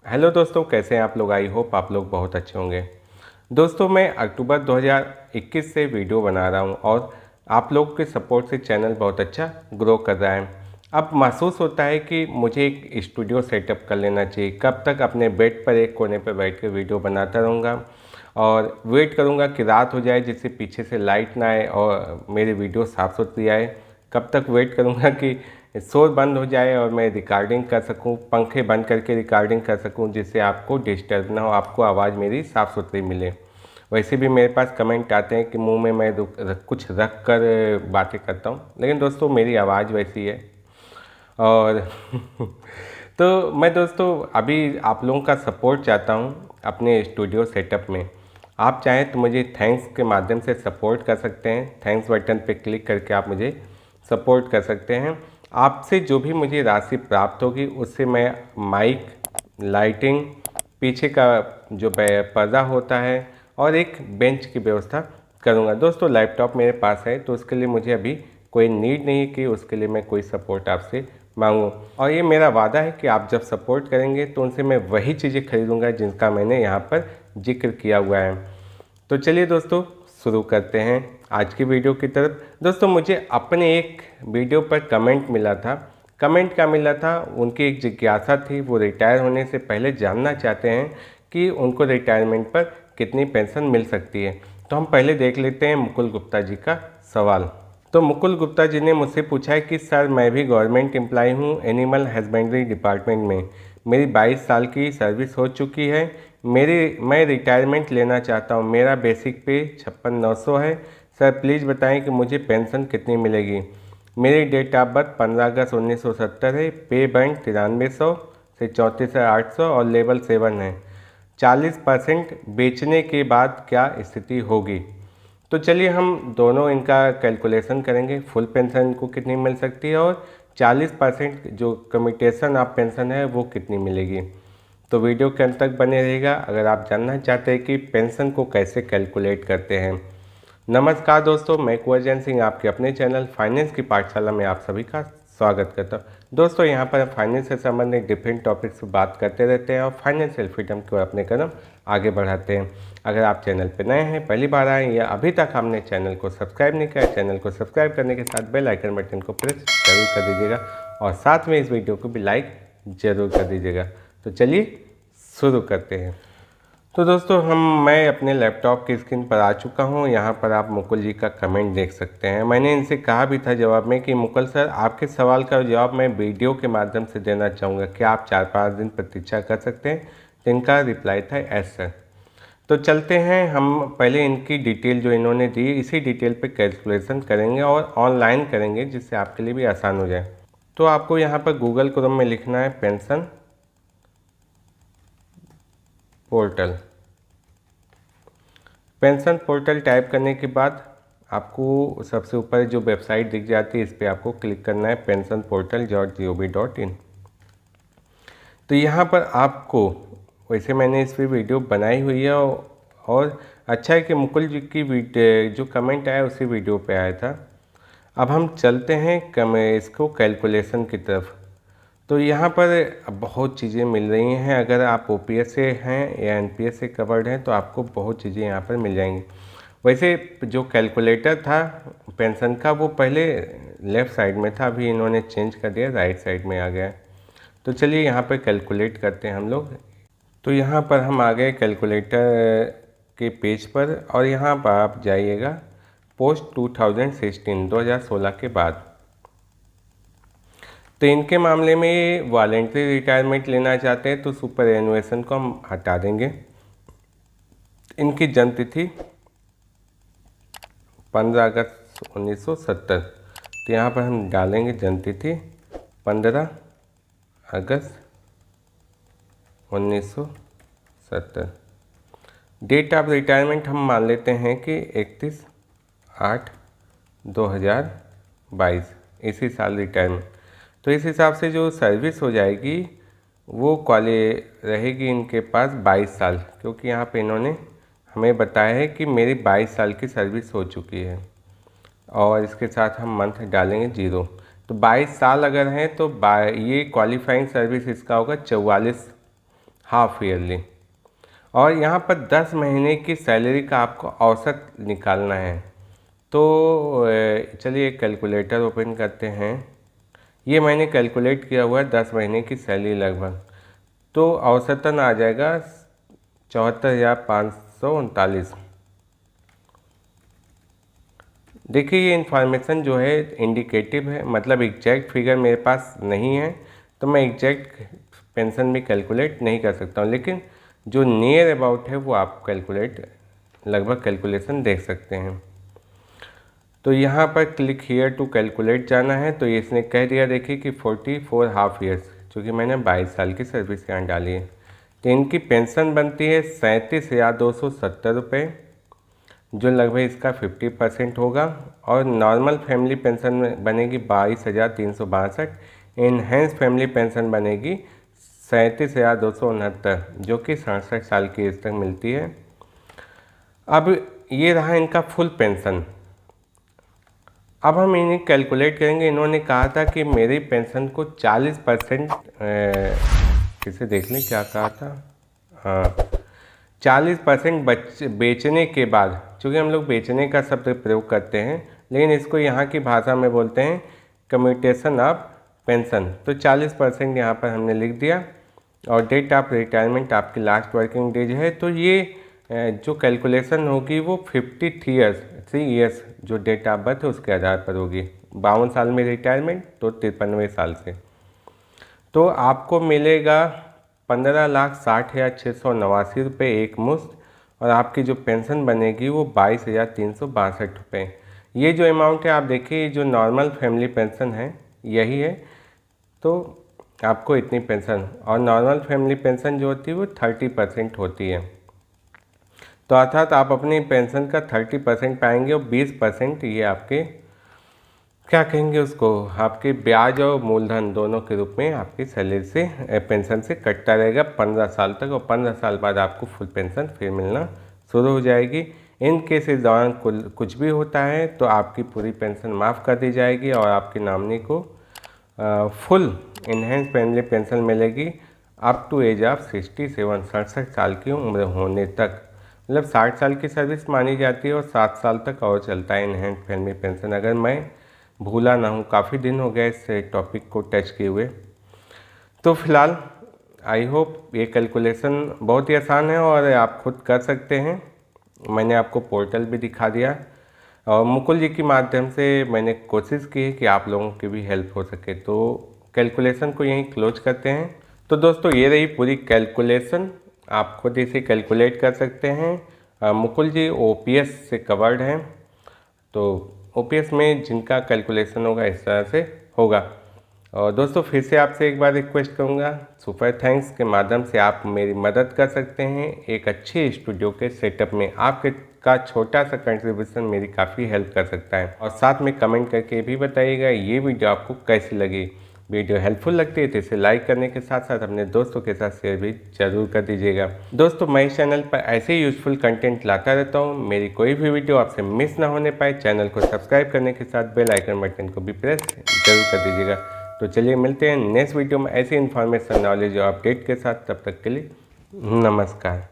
Hello दोस्तों, कैसे हैं आप लोग। आई होप आप लोग बहुत अच्छे होंगे। दोस्तों, मैं अक्टूबर 2021 से वीडियो बना रहा हूं और आप लोग के सपोर्ट से चैनल बहुत अच्छा ग्रो कर रहा है। अब महसूस होता है कि मुझे एक स्टूडियो सेटअप कर लेना चाहिए। कब तक अपने बेड पर एक कोने पर बैठ कर वीडियो बनाता रहूँगा और वेट करूँगा कि रात हो जाए जिससे पीछे से लाइट ना आए और मेरी वीडियो साफ़ सुथरी आए। कब तक वेट करूँगा कि शोर बंद हो जाए और मैं रिकॉर्डिंग कर सकूं, पंखे बंद करके रिकॉर्डिंग कर सकूं जिससे आपको डिस्टर्ब ना हो, आपको आवाज़ मेरी साफ़ सुथरी मिले। वैसे भी मेरे पास कमेंट आते हैं कि मुंह में मैं कुछ रख कर बातें करता हूं, लेकिन दोस्तों मेरी आवाज़ वैसी है। और तो मैं दोस्तों अभी आप लोगों का सपोर्ट चाहता हूं अपने स्टूडियो सेटअप में। आप चाहें तो मुझे थैंक्स के माध्यम से सपोर्ट कर सकते हैं। थैंक्स बटन पे क्लिक करके आप मुझे सपोर्ट कर सकते हैं। आपसे जो भी मुझे राशि प्राप्त होगी उससे मैं माइक, लाइटिंग, पीछे का जो पर्दा होता है और एक बेंच की व्यवस्था करूंगा। दोस्तों लैपटॉप मेरे पास है तो उसके लिए मुझे अभी कोई नीड नहीं है कि उसके लिए मैं कोई सपोर्ट आपसे मांगूं। और ये मेरा वादा है कि आप जब सपोर्ट करेंगे तो उनसे मैं वही चीज़ें खरीदूंगा जिनका मैंने यहाँ पर जिक्र किया हुआ है। तो चलिए दोस्तों शुरू करते हैं आज की वीडियो की तरफ। दोस्तों मुझे अपने एक वीडियो पर कमेंट मिला था। कमेंट क्या मिला था, उनकी एक जिज्ञासा थी। वो रिटायर होने से पहले जानना चाहते हैं कि उनको रिटायरमेंट पर कितनी पेंशन मिल सकती है। तो हम पहले देख लेते हैं मुकुल गुप्ता जी का सवाल। तो मुकुल गुप्ता जी ने मुझसे पूछा है कि सर मैं भी गवर्नमेंट एम्प्लॉय हूँ एनिमल हस्बेंड्री डिपार्टमेंट में। मेरी 22 साल की सर्विस हो चुकी है। मैं रिटायरमेंट लेना चाहता हूँ। मेरा बेसिक पे 56,900 है। सर प्लीज़ बताएं कि मुझे पेंशन कितनी मिलेगी। मेरी डेट ऑफ बर्थ 15 अगस्त 1970 है। पे बैंक 9300 से 34,800 और लेवल 7 है। 40% बेचने के बाद क्या स्थिति होगी। तो चलिए हम दोनों इनका कैलकुलेशन करेंगे। फुल पेंशन को कितनी मिल सकती है और 40% जो कम्यूटेशन ऑफ पेंशन है वो कितनी मिलेगी। तो वीडियो के अंत तक बने रहेगा अगर आप जानना चाहते हैं कि पेंशन को कैसे कैलकुलेट करते हैं। नमस्कार दोस्तों, मैं कुंवर जैन सिंह आपके अपने चैनल फाइनेंस की पाठशाला में आप सभी का स्वागत करता हूं। दोस्तों यहां पर हम फाइनेंस से संबंधित डिफरेंट टॉपिक्स पर बात करते रहते हैं और फाइनेंशियल फ्रीडम की ओर अपने कदम आगे बढ़ाते हैं। अगर आप चैनल पर नए हैं, पहली बार आए या अभी तक हमने चैनल को सब्सक्राइब नहीं किया, चैनल को सब्सक्राइब करने के साथ बेल आइकन बटन को प्रेस जरूर कर दीजिएगा और साथ में इस वीडियो को भी लाइक जरूर कर दीजिएगा। तो चलिए शुरू करते हैं। तो दोस्तों मैं अपने लैपटॉप की स्क्रीन पर आ चुका हूं। यहां पर आप मुकुल जी का कमेंट देख सकते हैं। मैंने इनसे कहा भी था जवाब में कि मुकुल सर आपके सवाल का जवाब मैं वीडियो के माध्यम से देना चाहूँगा, क्या आप 4-5 दिन प्रतीक्षा कर सकते हैं। तो इनका रिप्लाई था एस सर। तो चलते हैं, हम पहले इनकी डिटेल जो इन्होंने दी इसी डिटेल पे कैलकुलेशन करेंगे और ऑनलाइन करेंगे जिससे आपके लिए भी आसान हो जाए। तो आपको यहाँ पर गूगल क्रोम में लिखना है pension portal. Pension portal type करने के बाद आपको सबसे ऊपर जो वेबसाइट दिख जाती है इस पर आपको क्लिक करना है pensionportal.gov.in। तो यहाँ पर आपको, वैसे मैंने इस पर वीडियो बनाई हुई है और अच्छा है कि मुकुल जी की जो कमेंट आया उसी वीडियो पे आया था। अब हम चलते हैं इसको कैलकुलेशन की तरफ। तो यहाँ पर बहुत चीज़ें मिल रही हैं। अगर आप ओपीएस से हैं या एनपीएस से कवर्ड हैं तो आपको बहुत चीज़ें यहाँ पर मिल जाएंगी। वैसे जो कैलकुलेटर था पेंशन का वो पहले लेफ़्ट साइड में था, अभी इन्होंने चेंज कर दिया, राइट साइड में आ गया है। तो चलिए यहाँ पर कैलकुलेट करते हैं हम लोग। तो यहाँ पर हम आ गए कैलकुलेटर के पेज पर और यहाँ पर आप जाइएगा पोस्ट 2016 के बाद। तो इनके मामले में वॉलेंट्री रिटायरमेंट लेना चाहते हैं तो सुपर एनुएशन को हम हटा देंगे। इनकी जन्म तिथि 15 अगस्त 1970। तो यहाँ पर हम डालेंगे जन्म तिथि 15 अगस्त 1970। डेट ऑफ रिटायरमेंट हम मान लेते हैं कि 31/8/2022, इसी साल रिटायरमेंट। तो इस हिसाब से जो सर्विस हो जाएगी वो रहेगी इनके पास 22 साल, क्योंकि यहाँ पे इन्होंने हमें बताया है कि मेरी 22 साल की सर्विस हो चुकी है और इसके साथ हम मंथ डालेंगे 0। तो 22 साल अगर हैं तो ये क्वालिफाइंग सर्विस इसका होगा 44 हाफ ईयरली। और यहाँ पर 10 महीने की सैलरी का आपको औसत निकालना है। तो चलिए कैलकुलेटर ओपन करते हैं। ये मैंने कैलकुलेट किया हुआ है 10 महीने की सैलरी लगभग, तो औसतन आ जाएगा 74,539। देखिए ये इन्फॉर्मेशन जो है इंडिकेटिव है, मतलब एग्जैक्ट फिगर मेरे पास नहीं है, तो मैं एग्जैक्ट पेंशन भी कैलकुलेट नहीं कर सकता हूँ, लेकिन जो नियर अबाउट है वो आप लगभग कैलकुलेशन देख सकते हैं। तो यहाँ पर क्लिक हियर टू कैलकुलेट जाना है, तो इसने कह दिया देखिए कि 44 हाफ ईयर्स, चूँकि मैंने 22 साल की सर्विस यहाँ डाली है, तो इनकी पेंशन बनती है 37,270 रुपये, जो लगभग इसका 50% होगा। और नॉर्मल फैमिली पेंशन में बनेगी 22,362, इनहेंस फैमिली पेंशन बनेगी 37,269, जो कि 67 साल की एज तक मिलती है। अब ये रहा इनका फुल पेंशन। अब हम इन्हें कैलकुलेट करेंगे। इन्होंने कहा था कि मेरी पेंशन को 40%, किसे देख लें क्या कहा था, हाँ 40% बेचने के बाद, चूँकि हम लोग बेचने का शब्द प्रयोग करते हैं, लेकिन इसको यहाँ की भाषा में बोलते हैं कम्यूटेशन ऑफ पेंशन। तो 40% यहाँ पर हमने लिख दिया। और डेट ऑफ रिटायरमेंट आपकी लास्ट वर्किंग डेज है, तो ये जो कैलकुलेशन होगी वो 53 ईयर्स जो डेट ऑफ बर्थ है उसके आधार पर होगी। 52 साल में रिटायरमेंट, तो 53वें साल से। तो आपको मिलेगा 15,60,689 रुपये एक मुश्त, और आपकी जो पेंशन बनेगी वो 22,362 रुपये। ये जो अमाउंट है आप देखिए, जो नॉर्मल फैमिली पेंशन है यही है, तो आपको इतनी पेंशन, और नॉर्मल फैमिली पेंशन जो होती है वो 30% होती है। तो अर्थात आप अपनी पेंशन का 30% पाएंगे, और 20% ये आपके क्या कहेंगे उसको, आपके ब्याज और मूलधन दोनों के रूप में आपकी सैलरी से पेंशन से कटता रहेगा 15 साल तक। और 15 साल बाद आपको फुल पेंशन फिर मिलना शुरू हो जाएगी। इन केस इस दौरान कुछ भी होता है तो आपकी पूरी पेंशन माफ़ कर दी जाएगी, और आपकी नॉमिनी को फुल इनहेंस फैमिली पेंशन मिलेगी अप टू एज ऑफ 67, 67 साल की उम्र होने तक। मतलब 60 साल की सर्विस मानी जाती है, और 7 साल तक और चलता है इनहेंस फैमिली पेंशन, अगर मैं भूला ना हूँ। काफ़ी दिन हो गए इस टॉपिक को टच किए हुए। तो फिलहाल आई होप ये कैलकुलेशन बहुत ही आसान है और आप खुद कर सकते हैं। मैंने आपको पोर्टल भी दिखा दिया, और मुकुल जी के माध्यम से मैंने कोशिश की है कि आप लोगों की भी हेल्प हो सके। तो कैलकुलेशन को यहीं क्लोज करते हैं। तो दोस्तों ये रही पूरी कैलकुलेशन, आप खुद इसे कैलकुलेट कर सकते हैं। मुकुल जी ओपीएस से कवर्ड हैं, तो ओपीएस में जिनका कैलकुलेशन होगा इस तरह से होगा। और दोस्तों फिर से आपसे एक बार रिक्वेस्ट करूँगा, सुपर थैंक्स के माध्यम से आप मेरी मदद कर सकते हैं एक अच्छे स्टूडियो के सेटअप में। आपके का छोटा सा कंट्रीब्यूशन मेरी काफ़ी हेल्प कर सकता है। और साथ में कमेंट करके भी बताइएगा ये वीडियो आपको कैसी लगी। वीडियो हेल्पफुल लगती है तो इसे लाइक करने के साथ साथ अपने दोस्तों के साथ शेयर भी जरूर कर दीजिएगा। दोस्तों मैं इस चैनल पर ऐसे ही यूजफुल कंटेंट लाता रहता हूँ। मेरी कोई भी वीडियो आपसे मिस ना होने पाए, चैनल को सब्सक्राइब करने के साथ बेल आइकन बटन को भी प्रेस जरूर कर दीजिएगा। तो चलिए मिलते हैं नेक्स्ट वीडियो में ऐसी इन्फॉर्मेशन, नॉलेज और अपडेट के साथ। तब तक के लिए नमस्कार।